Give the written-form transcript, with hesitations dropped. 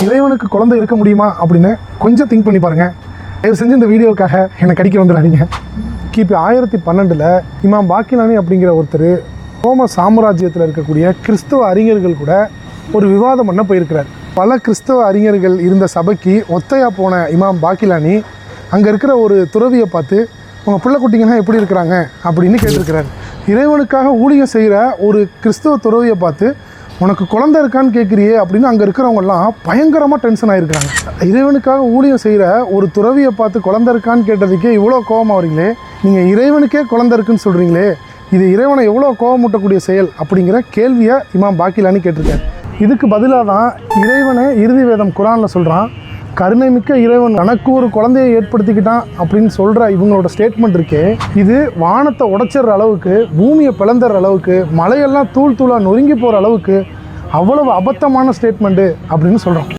இறைவனுக்கு குழந்தை இருக்க முடியுமா அப்படின்னு கொஞ்சம் திங்க் பண்ணி பாருங்கள். தயவு செஞ்சு இந்த வீடியோவுக்காக என்னை கடிக்க வந்துடாதீங்க. கிபி 1012 இமாம் பாக்கிலானி அப்படிங்கிற ஒருத்தர் ரோம சாம்ராஜ்யத்தில் இருக்கக்கூடிய கிறிஸ்தவ அறிஞர்கள் கூட ஒரு விவாதம் பண்ண போயிருக்கிறார். பல கிறிஸ்தவ அறிஞர்கள் இருந்த சபைக்கு ஒத்தையாக போன இமாம் பாக்கிலானி அங்கே இருக்கிற ஒரு துறவியை பார்த்து உங்கள் பிள்ளை குட்டிங்கன்னா எப்படி இருக்கிறாங்க அப்படின்னு கேட்டிருக்கிறார். இறைவனுக்காக ஊழியம் செய்கிற ஒரு கிறிஸ்தவ துறவியை பார்த்து உனக்கு குழந்தை இருக்கான்னு கேட்குறியே அப்படின்னு அங்கே இருக்கிறவங்கலாம் பயங்கரமாக டென்ஷன் ஆகிருக்கிறாங்க. இறைவனுக்காக ஊழியம் செய்கிற ஒரு துறவியை பார்த்து குழந்தை இருக்கான்னு கேட்டதுக்கே இவ்வளோ கோபமாக வரீங்களே, நீங்கள் இறைவனுக்கே குழந்தை இருக்குன்னு சொல்கிறீங்களே, இது இறைவனை எவ்வளோ கோபமூட்டக்கூடிய செயல் அப்படிங்கிற கேள்வியை இமாம் பாக்கிலானி கேட்டிருக்காரு. இதுக்கு பதிலாக தான் இறைவனே இறுதி வேதம் குரானில் சொல்கிறான், கருணை மிக்க இறைவன் தனக்கு ஒரு குழந்தையை ஏற்படுத்திக்கிட்டான் அப்படின்னு சொல்கிற இவங்களோட ஸ்டேட்மெண்ட் இருக்கே, இது வானத்தை உடைச்சிடுற அளவுக்கு, பூமியை பிளந்துடுற அளவுக்கு, மலையெல்லாம் தூள் தூளாக நொறுங்கி போகிற அளவுக்கு அவ்வளவு அபத்தமான ஸ்டேட்மெண்ட்டு அப்படின்னு சொல்கிறோம்.